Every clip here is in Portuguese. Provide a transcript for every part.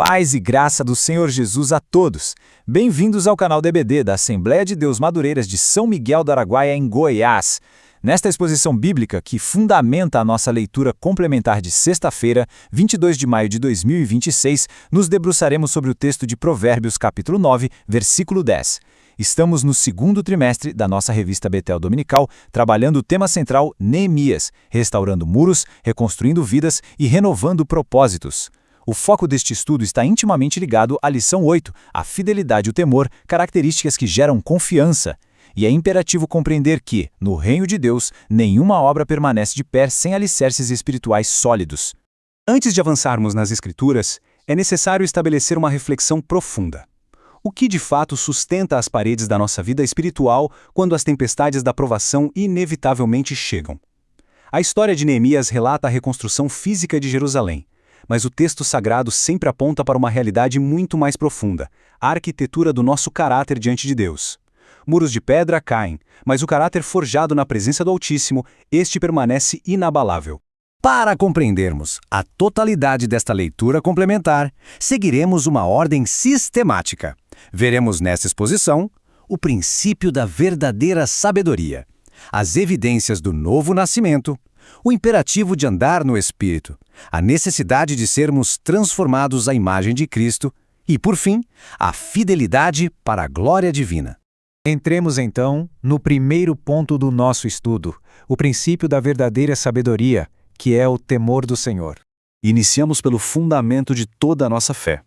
Paz e graça do Senhor Jesus a todos. Bem-vindos ao canal DBD da Assembleia de Deus Madureiras de São Miguel do Araguaia, em Goiás. Nesta exposição bíblica que fundamenta a nossa leitura complementar de sexta-feira, 22 de maio de 2026, nos debruçaremos sobre o texto de Provérbios capítulo 9, versículo 10. Estamos no segundo trimestre da nossa revista Betel Dominical, trabalhando o tema central Neemias, restaurando muros, reconstruindo vidas e renovando propósitos. O foco deste estudo está intimamente ligado à lição 8, a fidelidade e o temor, características que geram confiança. E é imperativo compreender que, no reino de Deus, nenhuma obra permanece de pé sem alicerces espirituais sólidos. Antes de avançarmos nas Escrituras, é necessário estabelecer uma reflexão profunda. O que de fato sustenta as paredes da nossa vida espiritual quando as tempestades da provação inevitavelmente chegam? A história de Neemias relata a reconstrução física de Jerusalém. Mas o texto sagrado sempre aponta para uma realidade muito mais profunda, a arquitetura do nosso caráter diante de Deus. Muros de pedra caem, mas o caráter forjado na presença do Altíssimo, este permanece inabalável. Para compreendermos a totalidade desta leitura complementar, seguiremos uma ordem sistemática. Veremos nesta exposição o princípio da verdadeira sabedoria, as evidências do novo nascimento, o imperativo de andar no Espírito, a necessidade de sermos transformados à imagem de Cristo e, por fim, a fidelidade para a glória divina. Entremos então no primeiro ponto do nosso estudo, o princípio da verdadeira sabedoria, que é o temor do Senhor. Iniciamos pelo fundamento de toda a nossa fé.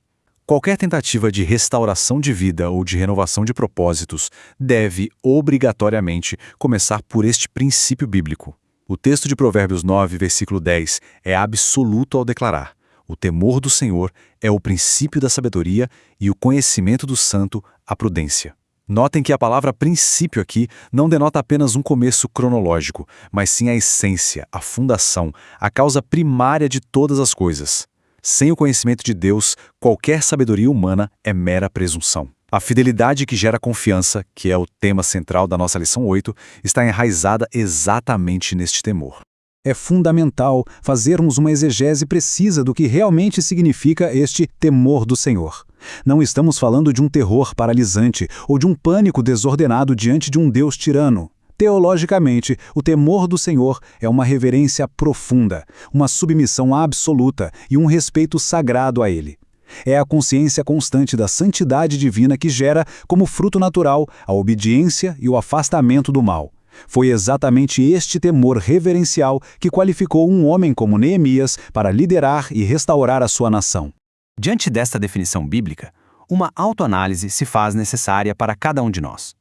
Qualquer tentativa de restauração de vida ou de renovação de propósitos deve, obrigatoriamente, começar por este princípio bíblico. O texto de Provérbios 9, versículo 10, é absoluto ao declarar: o temor do Senhor é o princípio da sabedoria e o conhecimento do santo, a prudência. Notem que a palavra princípio aqui não denota apenas um começo cronológico, mas sim a essência, a fundação, a causa primária de todas as coisas. Sem o conhecimento de Deus, qualquer sabedoria humana é mera presunção. A fidelidade que gera confiança, que é o tema central da nossa lição 8, está enraizada exatamente neste temor. É fundamental fazermos uma exegese precisa do que realmente significa este temor do Senhor. Não estamos falando de um terror paralisante ou de um pânico desordenado diante de um Deus tirano. Teologicamente, o temor do Senhor é uma reverência profunda, uma submissão absoluta e um respeito sagrado a Ele. É a consciência constante da santidade divina que gera, como fruto natural, a obediência e o afastamento do mal. Foi exatamente este temor reverencial que qualificou um homem como Neemias para liderar e restaurar a sua nação. Diante desta definição bíblica, uma autoanálise se faz necessária para cada um de nós.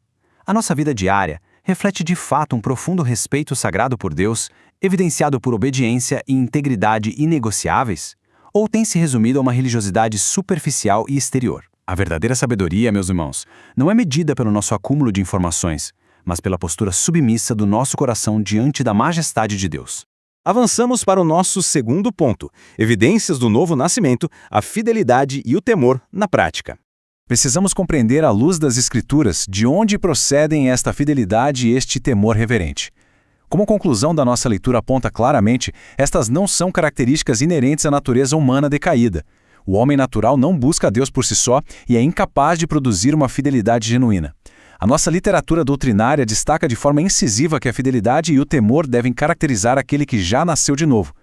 A nossa vida diária reflete de fato um profundo respeito sagrado por Deus, evidenciado por obediência e integridade inegociáveis? Ou tem se resumido a uma religiosidade superficial e exterior? A verdadeira sabedoria, meus irmãos, não é medida pelo nosso acúmulo de informações, mas pela postura submissa do nosso coração diante da majestade de Deus. Avançamos para o nosso segundo ponto, evidências do novo nascimento, a fidelidade e o temor na prática. Precisamos compreender à luz das Escrituras de onde procedem esta fidelidade e este temor reverente. Como conclusão da nossa leitura aponta claramente, estas não são características inerentes à natureza humana decaída. O homem natural não busca a Deus por si só e é incapaz de produzir uma fidelidade genuína. A nossa literatura doutrinária destaca de forma incisiva que a fidelidade e o temor devem caracterizar aquele que já nasceu de novo.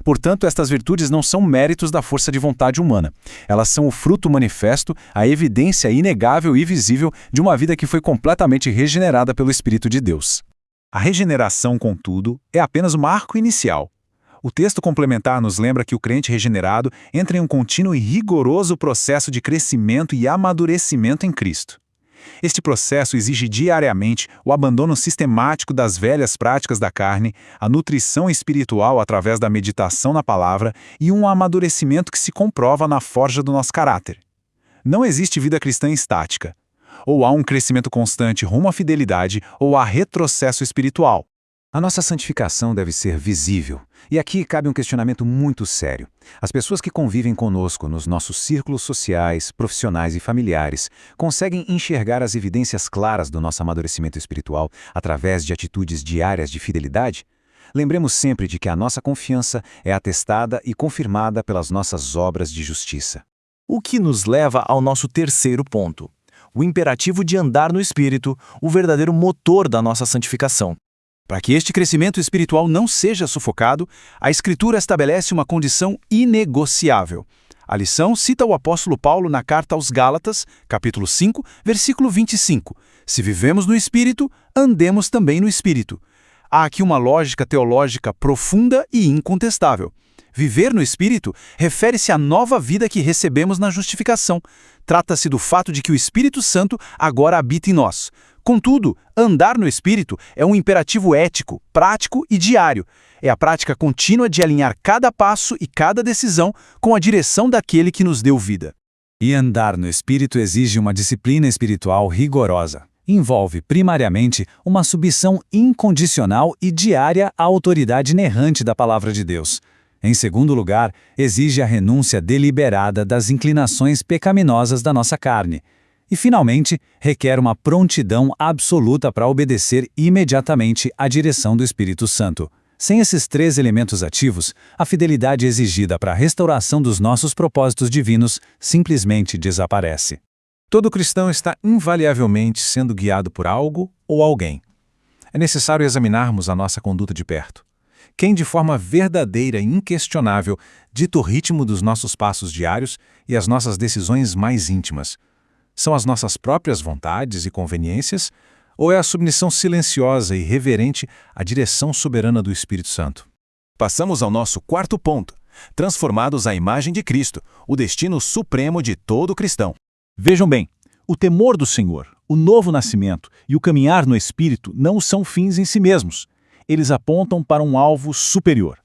Portanto, estas virtudes não são méritos da força de vontade humana. Elas são o fruto manifesto, a evidência inegável e visível de uma vida que foi completamente regenerada pelo Espírito de Deus. A regeneração, contudo, é apenas o marco inicial. O texto complementar nos lembra que o crente regenerado entra em um contínuo e rigoroso processo de crescimento e amadurecimento em Cristo. Este processo exige diariamente o abandono sistemático das velhas práticas da carne, a nutrição espiritual através da meditação na palavra e um amadurecimento que se comprova na forja do nosso caráter. Não existe vida cristã estática. Ou há um crescimento constante rumo à fidelidade, ou há retrocesso espiritual. A nossa santificação deve ser visível. E aqui cabe um questionamento muito sério. As pessoas que convivem conosco nos nossos círculos sociais, profissionais e familiares conseguem enxergar as evidências claras do nosso amadurecimento espiritual através de atitudes diárias de fidelidade? Lembremos sempre de que a nossa confiança é atestada e confirmada pelas nossas obras de justiça. O que nos leva ao nosso terceiro ponto: o imperativo de andar no Espírito, o verdadeiro motor da nossa santificação. Para que este crescimento espiritual não seja sufocado, a Escritura estabelece uma condição inegociável. A lição cita o apóstolo Paulo na carta aos Gálatas, capítulo 5, versículo 25. Se vivemos no Espírito, andemos também no Espírito. Há aqui uma lógica teológica profunda e incontestável. Viver no Espírito refere-se à nova vida que recebemos na justificação. Trata-se do fato de que o Espírito Santo agora habita em nós. Contudo, andar no Espírito é um imperativo ético, prático e diário. É a prática contínua de alinhar cada passo e cada decisão com a direção daquele que nos deu vida. E andar no Espírito exige uma disciplina espiritual rigorosa. Envolve, primariamente, uma submissão incondicional e diária à autoridade inerrante da Palavra de Deus. Em segundo lugar, exige a renúncia deliberada das inclinações pecaminosas da nossa carne. E, finalmente, requer uma prontidão absoluta para obedecer imediatamente à direção do Espírito Santo. Sem esses três elementos ativos, a fidelidade exigida para a restauração dos nossos propósitos divinos simplesmente desaparece. Todo cristão está invariavelmente sendo guiado por algo ou alguém. É necessário examinarmos a nossa conduta de perto. Quem, de forma verdadeira e inquestionável, dita o ritmo dos nossos passos diários e as nossas decisões mais íntimas? São as nossas próprias vontades e conveniências, ou é a submissão silenciosa e reverente à direção soberana do Espírito Santo? Passamos ao nosso quarto ponto: transformados à imagem de Cristo, o destino supremo de todo cristão. Vejam bem, o temor do Senhor, o novo nascimento e o caminhar no Espírito não são fins em si mesmos. Eles apontam para um alvo superior.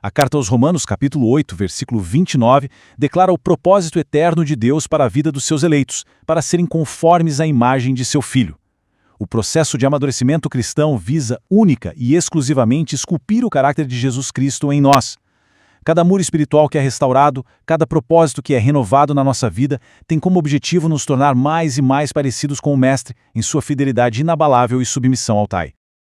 A carta aos Romanos, capítulo 8, versículo 29, declara o propósito eterno de Deus para a vida dos seus eleitos, para serem conformes à imagem de seu Filho. O processo de amadurecimento cristão visa única e exclusivamente esculpir o caráter de Jesus Cristo em nós. Cada muro espiritual que é restaurado, cada propósito que é renovado na nossa vida, tem como objetivo nos tornar mais e mais parecidos com o Mestre em sua fidelidade inabalável e submissão ao Pai.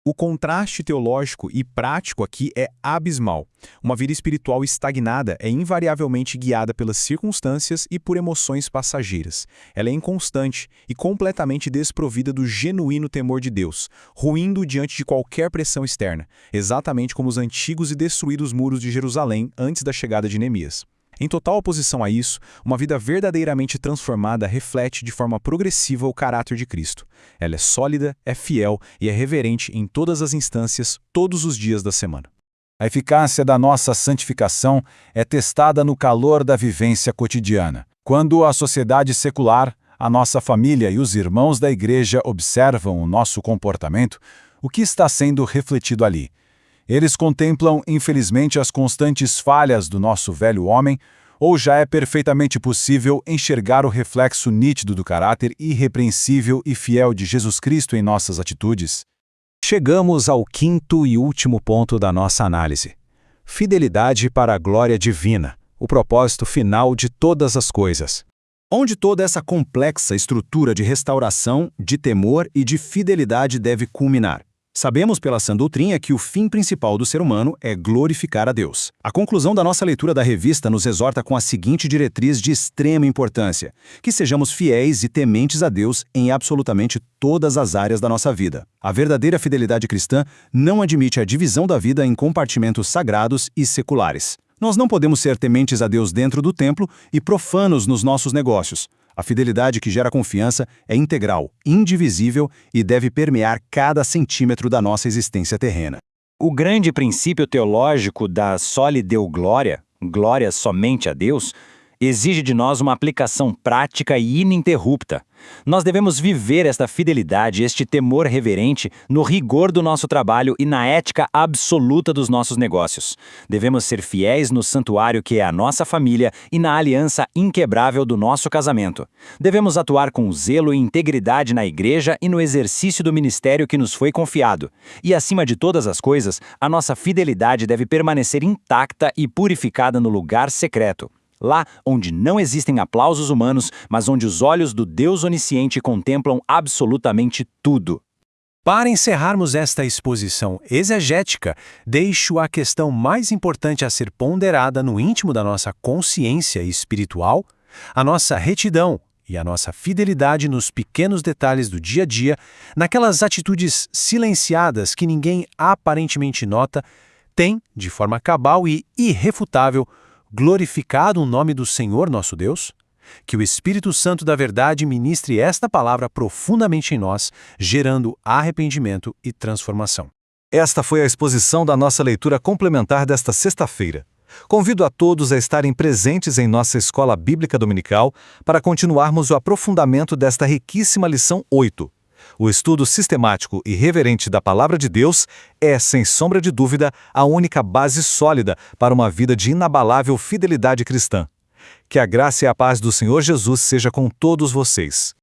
O contraste teológico e prático aqui é abismal. Uma vida espiritual estagnada é invariavelmente guiada pelas circunstâncias e por emoções passageiras. Ela é inconstante e completamente desprovida do genuíno temor de Deus, ruindo diante de qualquer pressão externa, exatamente como os antigos e destruídos muros de Jerusalém antes da chegada de Neemias. Em total oposição a isso, uma vida verdadeiramente transformada reflete de forma progressiva o caráter de Cristo. Ela é sólida, é fiel e é reverente em todas as instâncias, todos os dias da semana. A eficácia da nossa santificação é testada no calor da vivência cotidiana. Quando a sociedade secular, a nossa família e os irmãos da igreja observam o nosso comportamento, o que está sendo refletido ali? Eles contemplam, infelizmente, as constantes falhas do nosso velho homem, ou já é perfeitamente possível enxergar o reflexo nítido do caráter irrepreensível e fiel de Jesus Cristo em nossas atitudes? Chegamos ao quinto e último ponto da nossa análise: fidelidade para a glória divina, o propósito final de todas as coisas. Onde toda essa complexa estrutura de restauração, de temor e de fidelidade deve culminar? Sabemos pela sã doutrina que o fim principal do ser humano é glorificar a Deus. A conclusão da nossa leitura da revista nos exorta com a seguinte diretriz de extrema importância: que sejamos fiéis e tementes a Deus em absolutamente todas as áreas da nossa vida. A verdadeira fidelidade cristã não admite a divisão da vida em compartimentos sagrados e seculares. Nós não podemos ser tementes a Deus dentro do templo e profanos nos nossos negócios. A fidelidade que gera confiança é integral, indivisível e deve permear cada centímetro da nossa existência terrena. O grande princípio teológico da soli Deo glória, glória somente a Deus, exige de nós uma aplicação prática e ininterrupta. Nós devemos viver esta fidelidade, este temor reverente, no rigor do nosso trabalho e na ética absoluta dos nossos negócios. Devemos ser fiéis no santuário que é a nossa família e na aliança inquebrável do nosso casamento. Devemos atuar com zelo e integridade na igreja e no exercício do ministério que nos foi confiado. E, acima de todas as coisas, a nossa fidelidade deve permanecer intacta e purificada no lugar secreto. Lá onde não existem aplausos humanos, mas onde os olhos do Deus onisciente contemplam absolutamente tudo. Para encerrarmos esta exposição exegética, deixo a questão mais importante a ser ponderada no íntimo da nossa consciência espiritual: A nossa retidão e a nossa fidelidade nos pequenos detalhes do dia a dia, naquelas atitudes silenciadas que ninguém aparentemente nota, tem, de forma cabal e irrefutável, glorificado o nome do Senhor nosso Deus? Que o Espírito Santo da verdade ministre esta palavra profundamente em nós, gerando arrependimento e transformação. Esta foi a exposição da nossa leitura complementar desta sexta-feira. Convido a todos a estarem presentes em nossa escola bíblica dominical para continuarmos o aprofundamento desta riquíssima lição 8. O estudo sistemático e reverente da Palavra de Deus é, sem sombra de dúvida, a única base sólida para uma vida de inabalável fidelidade cristã. Que a graça e a paz do Senhor Jesus seja com todos vocês.